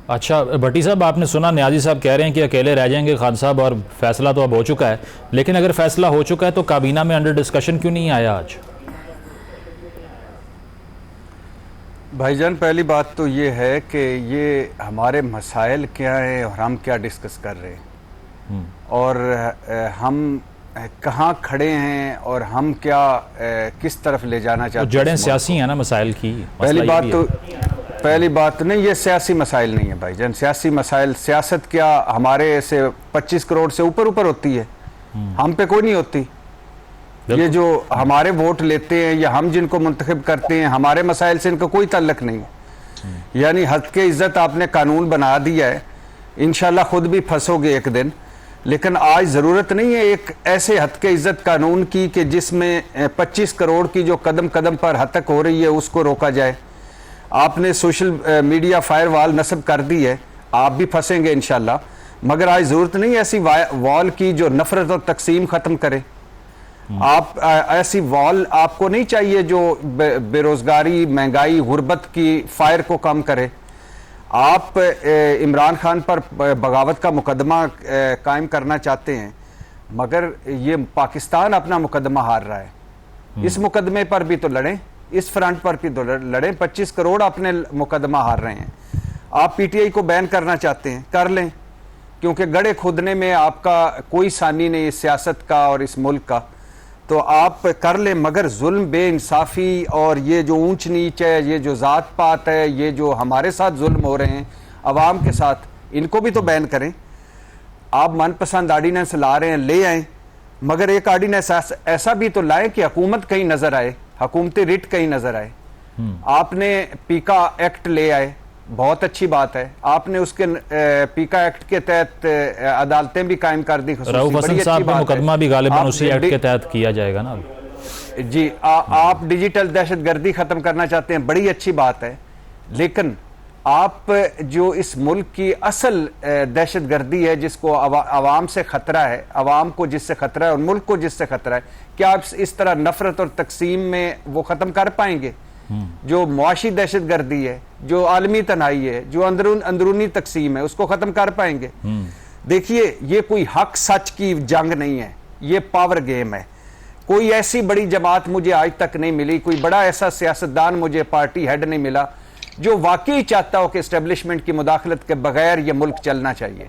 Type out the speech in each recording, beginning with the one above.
अच्छा भट्टी साहब, आपने सुना न्याजी साहब कह रहे हैं कि अकेले रह जाएंगे खान साहब और फैसला तो अब हो चुका है, लेकिन अगर फैसला हो चुका है तो काबीना में अंडर डिस्कशन क्यों नहीं आया आज? भाईजान, पहली बात तो ये है कि ये हमारे मसाइल क्या हैं और हम क्या डिस्कस कर रहे हैं और हम कहाँ खड़े हैं और हम क्या किस तरफ ले जाना चाहते हैं। जड़ें सियासी हैं ना मसाइल की। पहली बात नहीं, ये सियासी मसाइल नहीं है भाईजान। सियासी मसाइल, सियासत क्या हमारे से 25 करोड़ से ऊपर होती है, हम पे कोई नहीं होती। ये जो हमारे वोट लेते हैं या हम जिनको मुंतखब करते हैं, हमारे मसाइल से इनका कोई ताल्लुक नहीं है। यानी हद के इज्जत आपने कानून बना दिया है, इंशाल्लाह खुद भी फंसोगे एक दिन, लेकिन आज ज़रूरत नहीं है एक ऐसे हद के इज्जत कानून की कि जिसमें 25 करोड़ की जो कदम कदम पर हतक हो रही है उसको रोका जाए। आपने सोशल मीडिया फायरवॉल नस्ब कर दी है, आप भी फंसेंगे इंशाल्लाह, मगर आज ज़रूरत नहीं ऐसी वॉल की जो नफरत और तकसीम ख़त्म करे। आप ऐसी वॉल आपको नहीं चाहिए जो बेरोजगारी, महंगाई, गुर्बत की फायर को कम करे। आप इमरान खान पर बगावत का मुकदमा कायम करना चाहते हैं, मगर ये पाकिस्तान अपना मुकदमा हार रहा है। इस मुकदमे पर भी तो लड़ें, इस फ्रंट पर भी तो लड़ें। 25 करोड़ अपने मुकदमा हार रहे हैं। आप पीटीआई को बैन करना चाहते हैं, कर लें, क्योंकि गड़े खुदने में आपका कोई सानी नहीं इस सियासत का और इस मुल्क का, तो आप कर ले। मगर जुल्म, बेइंसाफ़ी और ये जो ऊंच नीच है, ये जो ज़ात पात है, ये जो हमारे साथ जुल्म हो रहे हैं अवाम के साथ, इनको भी तो बैन करें। आप मनपसंद आर्डीनेंस ला रहे हैं, ले आएँ, मगर एक आर्डीनेंस ऐसा भी तो लाएं कि हुकूमत कहीं नज़र आए, हुकूमती रिट कहीं नज़र आए। आपने पीका एक्ट ले आए, बहुत अच्छी बात है। आपने उसके पीका एक्ट के तहत अदालतें भी कायम कर दी। रऊफ हसन साहब का मुकदमा भी गालिबन उसी एक्ट के तहत किया जाएगा ना जी। आप डिजिटल दहशतगर्दी खत्म करना चाहते हैं, बड़ी अच्छी बात है, लेकिन आप जो इस मुल्क की असल दहशतगर्दी है, जिसको अवाम से खतरा है, अवाम को जिससे खतरा है और मुल्क को जिससे खतरा है, क्या आप इस तरह नफरत और तकसीम में वो खत्म कर पाएंगे? जो मुआशी दहशतगर्दी है, जो आलमी तनाई है, जो अंदरूनी तकसीम है, उसको खत्म कर पाएंगे? देखिए, ये कोई हक सच की जंग नहीं है, ये पावर गेम है। कोई ऐसी बड़ी जमात मुझे आज तक नहीं मिली, कोई बड़ा ऐसा सियासतदान मुझे पार्टी हेड नहीं मिला जो वाकई चाहता हो कि एस्टेब्लिशमेंट की मुदाखलत के बगैर ये मुल्क चलना चाहिए।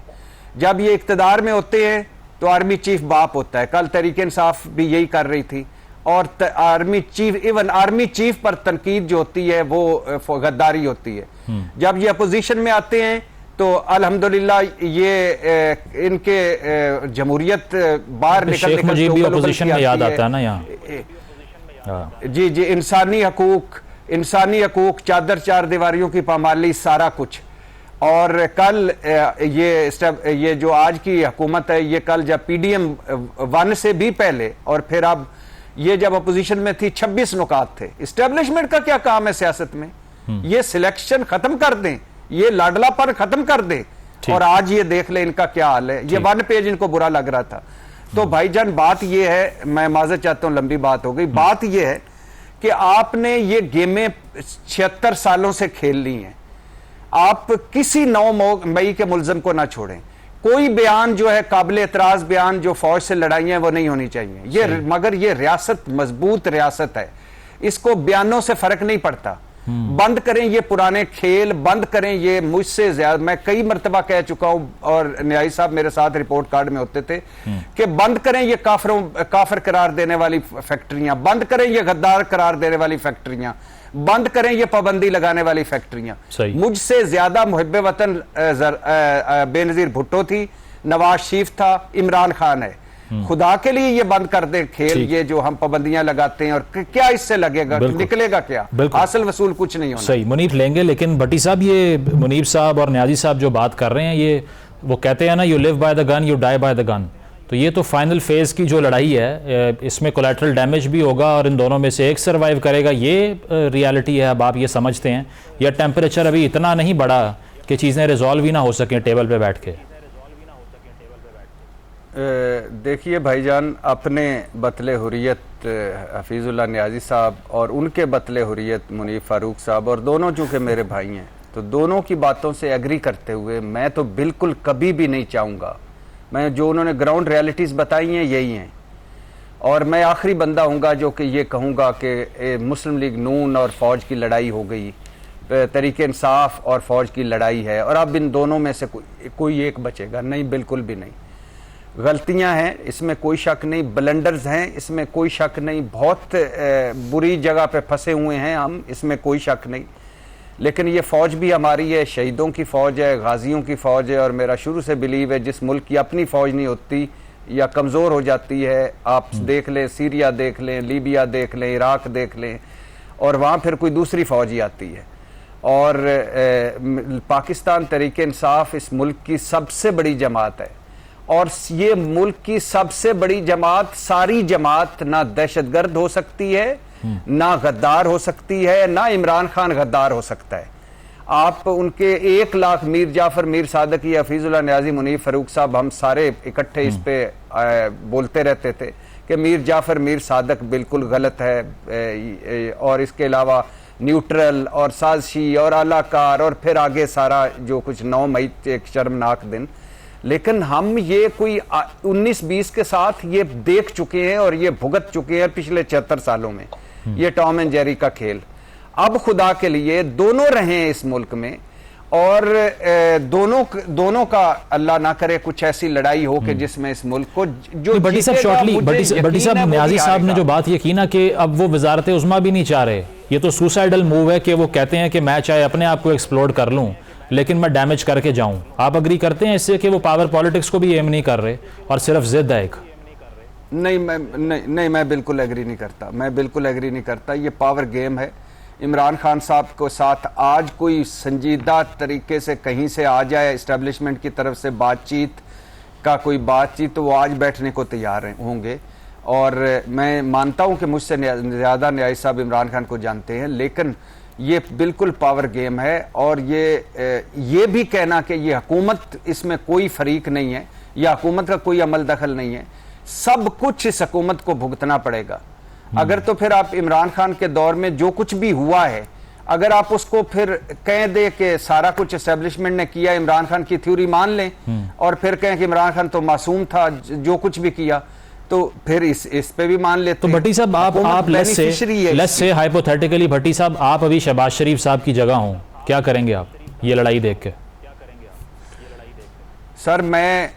जब ये इक्तदार में होते हैं तो आर्मी चीफ बाप होता है। कल तहरीक इंसाफ भी यही कर रही थी, और army chief, even army chief पर तनकीद जो होती है वो गद्दारी होती है। जब ये अपोजिशन में आते हैं तो अल्हम्दुलिल्लाह ये इनके जमहूरियत बाहर निकल अपोजिशन में याद आता है ना यहाँ। जी जी, इंसानी हकूक, चादर चार दीवारियों की पामाली, सारा कुछ। और कल ये जो आज की हुकूमत है, ये कल जब PDM 1 से भी पहले और फिर अब ये जब अपोजिशन में थी, 26 नुकात थे। इस्टेब्लिशमेंट का क्या काम है सियासत में? ये सिलेक्शन खत्म कर दें, ये लाडलापन खत्म कर दें, और आज ये देख ले इनका क्या हाल है। ये 1 पेज इनको बुरा लग रहा था। तो भाईजान, बात ये है, मैं माजरत चाहता हूं, लंबी बात हो गई। बात ये है कि आपने ये गेमें 76 सालों से खेल ली हैं। आप किसी 9 मई के मुल्ज़म को ना छोड़ें। कोई बयान जो है काबिल एतराज बयान जो फौज से लड़ाइयां वो नहीं होनी चाहिए। ये मगर ये रियासत मजबूत रियासत है, इसको बयानों से फर्क नहीं पड़ता। बंद करें ये पुराने खेल, बंद करें ये मुझसे ज्यादा। मैं कई मरतबा कह चुका हूं, और न्यायी साहब मेरे साथ रिपोर्ट कार्ड में होते थे, कि बंद करें ये काफिर करार देने वाली फैक्ट्रियां, बंद करें ये गद्दार करार देने वाली फैक्ट्रियां, बंद करें ये पाबंदी लगाने वाली फैक्ट्रियां। मुझसे ज्यादा मुहिब्बे वतन बेनजीर भुट्टो थी, नवाज शरीफ था, इमरान खान है। खुदा के लिए ये बंद कर दे खेल, ये जो हम पाबंदियां लगाते हैं, और क्या इससे लगेगा, निकलेगा क्या? हासिल वसूल कुछ नहीं होना। सही, मुनीब लेंगे। लेकिन भट्टी साहब, ये मुनीब साहब और न्याजी साहब जो बात कर रहे हैं, ये वो कहते हैं ना, you live by the gun, you die by the gun. तो ये तो फाइनल फेज की जो लड़ाई है, इसमें कोलैटरल डैमेज भी होगा और इन दोनों में से एक सर्वाइव करेगा, ये रियलिटी है। अब आप ये समझते हैं, या टेम्परेचर अभी इतना नहीं बढ़ा कि चीज़ें रिजॉल्व ही ना हो सकें टेबल पे बैठ के? देखिए भाईजान, अपने बतले हुर्रियत हफीजुल्लाह न्याजी साहब और उनके बतले हुर्रियत मुनीब फारूक साहब, और दोनों चूँकि मेरे भाई हैं, तो दोनों की बातों से एग्री करते हुए मैं तो बिल्कुल कभी भी नहीं चाहूँगा, मैं जो उन्होंने ग्राउंड रियलिटीज़ बताई हैं यही हैं, और मैं आखिरी बंदा हूँगा जो कि ये कहूँगा कि मुस्लिम लीग नून और फ़ौज की लड़ाई हो गई, तरीके इंसाफ और फ़ौज की लड़ाई है, और अब इन दोनों में से कोई एक बचेगा नहीं, बिल्कुल भी नहीं। गलतियां हैं इसमें कोई शक नहीं, ब्लंडर्स हैं इसमें कोई शक नहीं, बहुत बुरी जगह पे फंसे हुए हैं हम, इसमें कोई शक नहीं। लेकिन ये फ़ौज भी हमारी है, शहीदों की फ़ौज है, गाजियों की फ़ौज है, और मेरा शुरू से बिलीव है जिस मुल्क की अपनी फ़ौज नहीं होती या कमज़ोर हो जाती है, आप देख लें सीरिया देख लें, लीबिया देख लें, इराक देख लें, और वहाँ फिर कोई दूसरी फ़ौज ही आती है। और पाकिस्तान तरीके इंसाफ इस मुल्क की सबसे बड़ी जमात है, और ये मुल्क की सबसे बड़ी जमात, सारी जमात ना दहशतगर्द हो सकती है, ना गद्दार हो सकती है, ना इमरान खान गद्दार हो सकता है। आप उनके 1 लाख मीर जाफर, मीर सादक या हफीजुल्लाह न्याजी, मुनीफ फारूक साहब, हम सारे इकट्ठे इस पे बोलते रहते थे कि मीर जाफर, मीर सादक बिल्कुल गलत है, और इसके अलावा न्यूट्रल और साजिशी और अलाकार, और फिर आगे सारा जो कुछ 9 मई एक शर्मनाक दिन। लेकिन हम ये कोई 19-20 के साथ ये देख चुके हैं और ये भुगत चुके हैं पिछले 74 सालों में, ये टॉम एंड जेरी का खेल। अब खुदा के लिए दोनों रहे इस मुल्क में, और दोनों का अल्लाह ना करे कुछ ऐसी लड़ाई हो कि जिसमें इस मुल्क को जो बटी साहब शॉर्टली, बटी साहब न्याजी साहब ने जो बात ये की ना कि अब वो वजारत उज़्मा भी नहीं चाह रहे, ये तो सुसाइडल मूव है कि वो कहते हैं कि मैं चाहे अपने आप को एक्सप्लोर कर लूं लेकिन मैं डैमेज करके जाऊं। आप अग्री करते हैं इससे कि वो पावर पॉलिटिक्स को भी एम नहीं कर रहे और सिर्फ जिद है एक? नहीं, मैं बिल्कुल एग्री नहीं करता, मैं बिल्कुल एग्री नहीं करता। ये पावर गेम है। इमरान खान साहब को साथ आज कोई संजीदा तरीके से कहीं से आ जाए इस्टेब्लिशमेंट की तरफ से बातचीत, तो वो आज बैठने को तैयार होंगे। और मैं मानता हूं कि मुझसे ज़्यादा न्याय साहब इमरान खान को जानते हैं, लेकिन ये बिल्कुल पावर गेम है। और ये भी कहना कि ये हुकूमत इसमें कोई फरीक नहीं है या हुकूमत का कोई अमल दखल नहीं है, सब कुछ इस हुकूमत को भुगतना पड़ेगा। अगर तो फिर आप इमरान खान के दौर में जो कुछ भी हुआ है, अगर आप उसको फिर कह दे कि सारा कुछ एस्टेब्लिशमेंट ने किया, इमरान खान की थ्योरी मान लें और फिर कहें कि इमरान खान तो मासूम था, जो कुछ भी किया, तो फिर इस पे भी मान लेते। तो भट्टी साहब आप लेट्स से हाइपोथेटिकली भट्टी साहब आप अभी शहबाज शरीफ साहब की जगह हों, क्या करेंगे आप ये लड़ाई देख के? सर मैं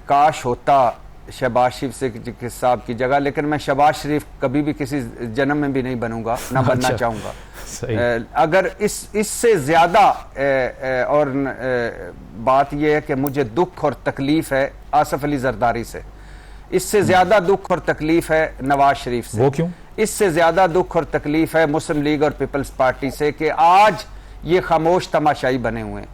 काश होता शहबाज शरीफ साहब की जगह, लेकिन मैं शहबाज शरीफ कभी भी किसी जन्म में भी नहीं बनूंगा, ना बनना चाहूंगा। अगर इससे ज्यादा और बात यह है कि मुझे दुख और तकलीफ है आसिफ अली जरदारी से, इससे ज्यादा दुख और तकलीफ है नवाज शरीफ से। वो क्यों? इससे ज्यादा दुख और तकलीफ है मुस्लिम लीग और पीपल्स पार्टी से कि आज ये खामोश तमाशाई बने हुए हैं।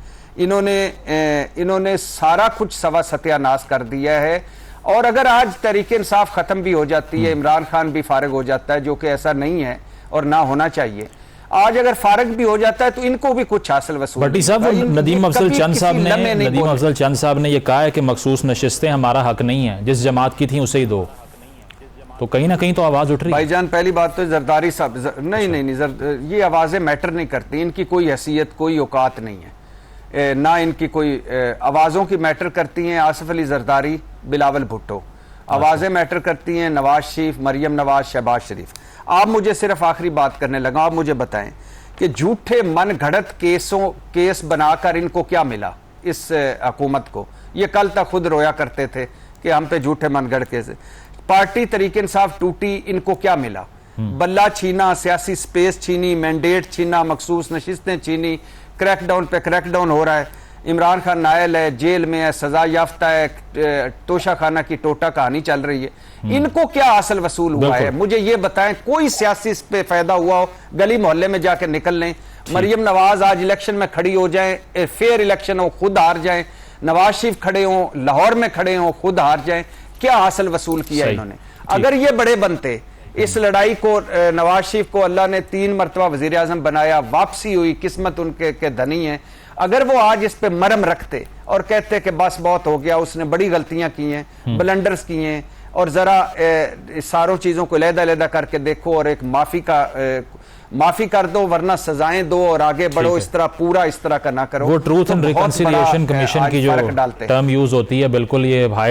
इन्होंने सारा कुछ सत्यानाश कर दिया है। और अगर आज तरीके इंसाफ खत्म भी हो जाती है, इमरान खान भी फारिग हो जाता है, जो कि ऐसा नहीं है और ना होना चाहिए, आज अगर फारिग भी हो जाता है तो इनको भी कुछ हासिल वसूल। भट्टी साहब नदीम अफजल चंद साहब ने यह कहा है कि मखसूस नशिस्तें हमारा हक नहीं है, जिस जमात की थी उसे ही दो, तो कहीं ना कहीं तो आवाज उठ रही है। भाईजान पहली बात तो जरदारी साहब नहीं, ये आवाजें मैटर नहीं करती, इनकी कोई हैसियत कोई औकात नहीं है, ना इनकी कोई आवाजों की मैटर करती हैं। आसिफ अली जरदारी, बिलावल भुट्टो, आवाजें मैटर करती हैं, नवाज शरीफ, मरियम नवाज, शहबाज शरीफ। आप मुझे सिर्फ आखिरी बात करने लगा, आप मुझे बताएं कि झूठे मन घड़त केस बनाकर इनको क्या मिला इस हुकूमत को? ये कल तक खुद रोया करते थे कि हम पे झूठे मन घड़ केस। पार्टी तरीके इंसाफ टूटी, इनको क्या मिला? बल्ला छीना, सियासी स्पेस छीनी, मैंडेट छीना, मखसूस नशिस्तें छीनी, क्रैकडाउन पे क्रैकडाउन हो रहा है। इमरान खान नायल है, जेल में है, सजा याफ्ता है, तोशा खाना की टोटा कहानी चल रही है। इनको क्या हासिल वसूल हुआ है? मुझे ये बताएं। कोई सियासी इस पे फायदा हुआ हो? गली मोहल्ले में जाकर निकल लें। मरियम नवाज आज इलेक्शन में खड़ी हो जाएं, फेयर इलेक्शन हो, खुद हार जाएं। नवाज शरीफ खड़े हों, लाहौर में खड़े हों, खुद हार जाएं। क्या हासिल वसूल किया इन्होंने? अगर ये बड़े बनते, इस लड़ाई को, नवाज शरीफ को अल्लाह ने 3 मरतबा वजीर आजम बनाया, वापसी हुई, किस्मत उनके के धनी है। अगर वो आज इस पे मरम रखते और कहते कि बस बहुत हो गया, उसने बड़ी गलतियां की हैं, ब्लंडर्स किए हैं, और ज़रा सारों चीज़ों को अलग-अलग करके देखो और एक माफ़ी कर दो, वरना सजाएं दो और आगे बढ़ो। इस तरह पूरा इस तरह का ना करो। वो ट्रूथ एंड तो बहुत रिकंसिलिएशन बड़ा, कमीशन आज की जो फर्क डालते हैं। टर्म यूज़ होती है, बिल्कुल ये